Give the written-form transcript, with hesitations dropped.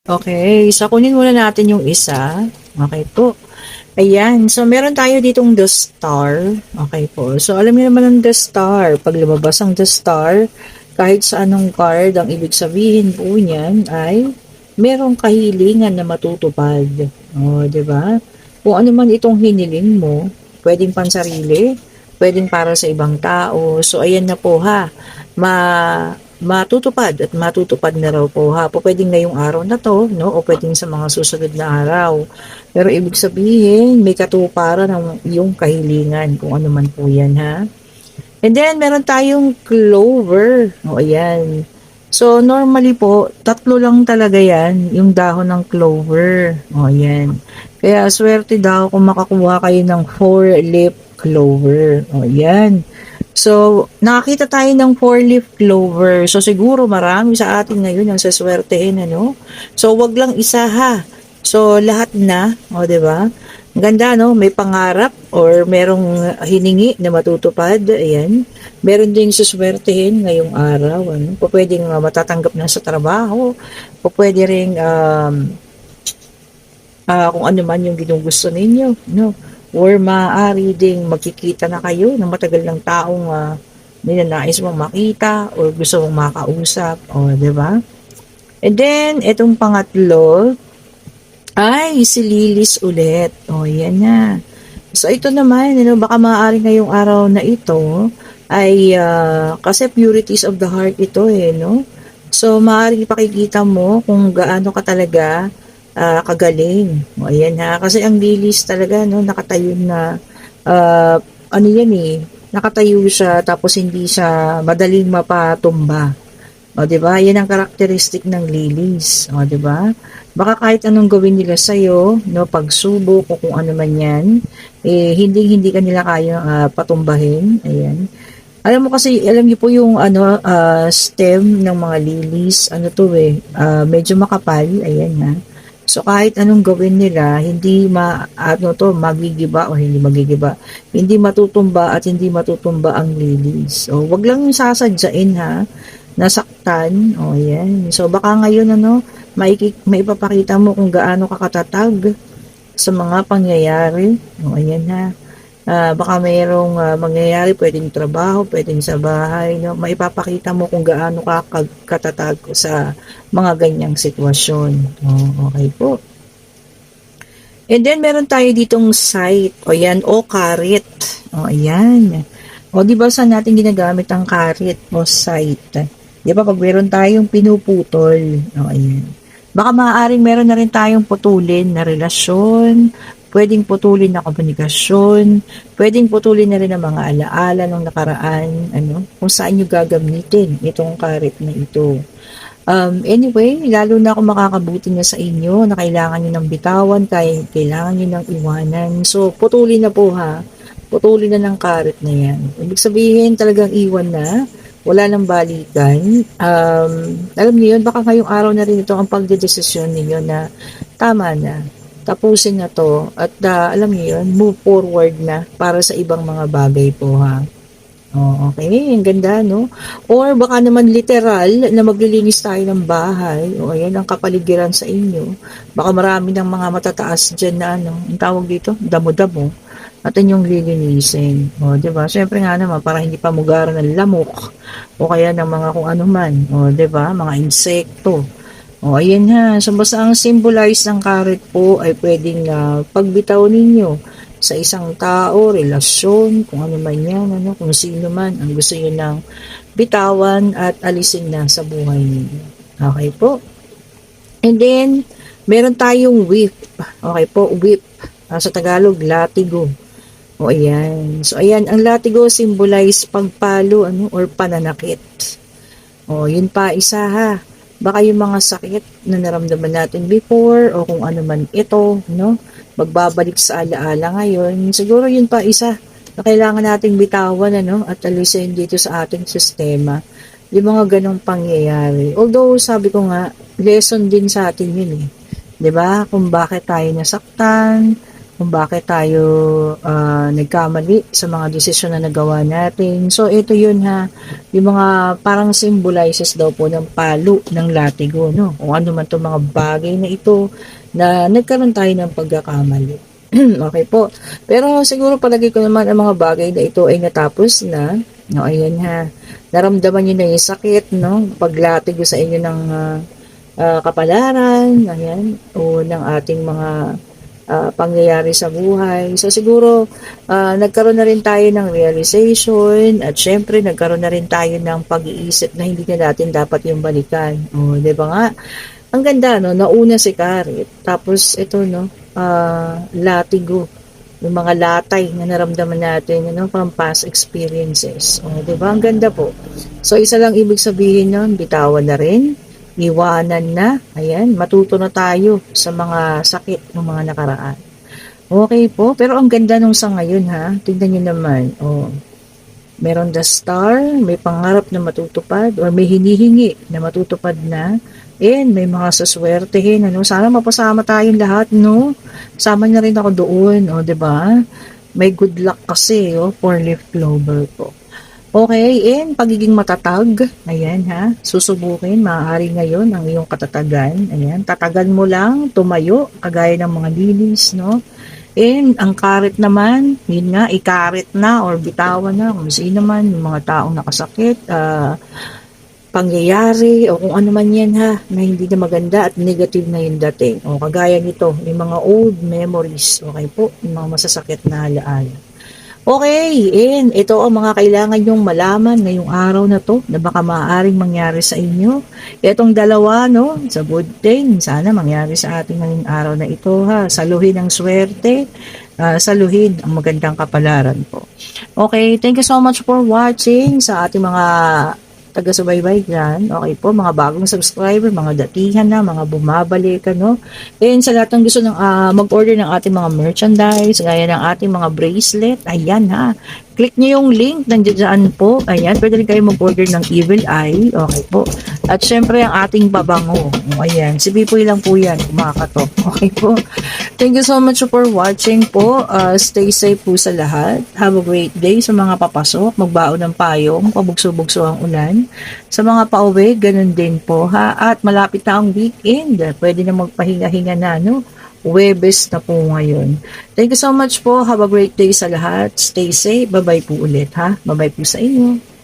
Okay, so kunin muna natin yung isa. Okay po. Ayan, so meron tayo ditong the star. Okay po. So alam niyo naman ang the star. Pag lumabas ang the star, kahit sa anong card, ang ibig sabihin po niyan ay merong kahilingan na matutupad. O, di ba? Kung ano man itong hiniling mo, pwedeng pansarili, pwedeng para sa ibang tao. So ayan na po ha. Matutupad at matutupad na raw po ha. Po pwedeng ngayong araw na to, no? O pwedeng sa mga susunod na araw. Pero ibig sabihin, may katuparan ng iyong kahilingan, kung ano man po yan, ha? And then, meron tayong clover. O, ayan. So, normally po, tatlo lang talaga yan, yung dahon ng clover. O, ayan. Kaya, swerte daw kung makakuha kayo ng 4-leaf clover. O, ayan. So, nakakita tayo ng 4-leaf clover. So, siguro marami sa atin ngayon ang saswertein, ano? So, wag lang isa ha. So, lahat na, o, 'di ba? Ang ganda, no? May pangarap or merong hiningi na matutupad. Ayan. Meron ding suswertehin ngayong araw. Ano? Pwedeng matatanggap na sa trabaho. Pwede ring kung ano man yung ginugusto ninyo, no? Or maaari ding magkikita na kayo ng matagal ng taong ninanais mong makita or gusto mong makausap, o, di ba? And then, itong pangatlo, ay, si Lilis ulit. O, yan na. So, ito naman, baka maaari ngayong araw na ito, ay, kasi purities of the heart ito no? So, maaaring ipakikita mo kung gaano ka talaga kagaling. O, ayan ha. Kasi ang lilis talaga, no, nakatayo na, ano yan nakatayo siya tapos hindi siya madaling mapatumba. O, di ba? Yan ang karakteristik ng lilis. O, di ba? Baka kahit anong gawin nila sa'yo, no, pagsubok o kung ano man yan, hindi kanila kaya patumbahin. Ayan. Alam mo kasi, alam niyo po yung stem ng mga lilies, medyo makapal, ayan na. So kahit anong gawin nila, hindi magigiba o hindi magigiba. Hindi matutumba at hindi matutumba ang lilies. So wag lang yung sasadyain ha, nasaktan. O yan. So baka ngayon maipapakita mo kung gaano ka katatag sa mga pangyayari. O ayan ha. Baka mayroong mangyayari, pwedeng trabaho, pwedeng sa bahay, no? Maipapakita mo kung gaano ka katatag sa mga ganyang sitwasyon. Okay po. And then, meron tayo ditong site, o yan, o karit. O, ayan. O, di ba saan natin ginagamit ang karit o site? Di ba, pag meron tayong pinuputol, o, ayan. Baka maaaring meron na rin tayong putulin na relasyon, pwedeng putulin na komunikasyon, pwedeng putulin na rin ang mga alaala ng nakaraan, kung saan nyo gagamitin itong karit na ito. Anyway, lalo na kung makakabuti na sa inyo na kailangan nyo ng bitawan, kailangan nyo ng iwanan. So, putulin na po ha. Putulin na ng karit na yan. Ibig sabihin talagang iwan na. Wala nang balikan. Alam niyo yun, baka ngayong araw na rin ito ang pagdedesisyon ninyo na tama na. Tapusin na to. At alam niyo yun, move forward na para sa ibang mga bagay po ha. Okay, ang ganda, no? Or baka naman literal na maglilinis tayo ng bahay. O ayan, ang kapaligiran sa inyo. Baka marami ng mga matataas dyan na ang tawag dito, damo-damo. At yung lilinisin. O, diba? Siyempre nga naman, para hindi pa mugaran ng lamok. O kaya ng mga kung ano man. O, diba? Mga insekto. O, ayan ha. So, basta ang symbolize ng karet po ay pwedeng pagbitaw ninyo sa isang tao, relasyon, kung ano man yan, kung sino man ang gusto nyo ng bitawan at alisin na sa buhay ninyo. Okay po. And then, meron tayong whip. Okay po, whip. Sa Tagalog, latigo. O ayan. So ayan, ang latigo symbolize pagpalo or pananakit. O yun pa isa ha. Baka yung mga sakit na naramdaman natin before o kung ano man ito, no? Magbabalik sa alaala ngayon. Siguro yun pa isa na kailangan nating bitawan at alisin dito sa ating sistema. Yung mga ganong pangyayari. Although sabi ko nga, lesson din sa atin yun 'Di ba? Kung bakit tayo nasaktan, kung bakit tayo nagkamali sa mga desisyon na nagawa natin. So ito yun ha, yung mga parang symbolizes daw po ng palo ng latigo, no? Kung ano man itong mga bagay na ito na nagkaroon tayo ng pagkakamali. Okay po. Pero siguro palagi ko naman ang mga bagay na ito ay natapos na. No, ayan ha. Naramdaman niyo na yung sakit, no? Paglatigo sa inyo ng kapalaran, ayan, o ng ating mga pangyayari sa buhay. So siguro nagkaroon na rin tayo ng realization at syempre nagkaroon na rin tayo ng pag-iisip na hindi na natin dapat yung balikan. O, 'di ba nga? Ang ganda no, nauna si Karit. Tapos ito no, latigo. Yung mga latay na naramdaman natin from past experiences. O, 'di ba? Ang ganda po. So isa lang ibig sabihin nun, bitawan na rin, iwanan na, ayan, matuto na tayo sa mga sakit ng mga nakaraan. Okay po, pero ang ganda nung sa ngayon ha, tignan nyo naman, meron the star, may pangarap na matutupad, or may hinihingi na matutupad na, and may mga saswertehin, sana mapasama tayong lahat, no? Sama na rin ako doon, 'di ba? May good luck kasi, 4-leaf clover po. Okay, and pagiging matatag, ayan ha, susubukin, maaari ngayon ang iyong katatagan, ayan, tatagan mo lang, tumayo, kagaya ng mga lilis, no? And ang karit naman, yun nga, ikarit na or bitawan na, kung sino man, yung mga taong nakasakit, pangyayari, o kung ano man yan ha, na hindi na maganda at negative na yung dating. O kagaya nito, yung mga old memories, okay po, yung mga masasakit na alaala. Okay, and ito ang mga kailangan nyong malaman ngayong araw na to na baka maaaring mangyari sa inyo. Itong dalawa, no, sa good thing, sana mangyari sa ating ngayong araw na ito, ha. Saluhin ang swerte, saluhin ang magandang kapalaran po. Okay, thank you so much for watching sa ating mga taga-subaybay dyan. Okay po, mga bagong subscriber, mga datihan na, mga bumabalik, ano. And sa lahat ng gusto ng mag-order ng ating mga merchandise, gaya ng ating mga bracelet, ayan ha. Click nyo yung link, nandiyan po. Ayan, pwede rin kayo mag-order ng Evil Eye. Okay po. At syempre, ang ating babango. Ayan, si Bipoy lang po yan, kumakatok. Okay po. Thank you so much for watching po. Stay safe po sa lahat. Have a great day sa mga papasok. Magbaon ng payong, pabugso-bugso ang ulan. Sa mga pauwi, ganun din po ha. At malapit na ang weekend. Pwede na magpahinga-hinga na, no? Webes na po ngayon. Thank you so much po. Have a great day sa lahat. Stay safe. Bye-bye po ulit ha. Bye-bye po sa inyo.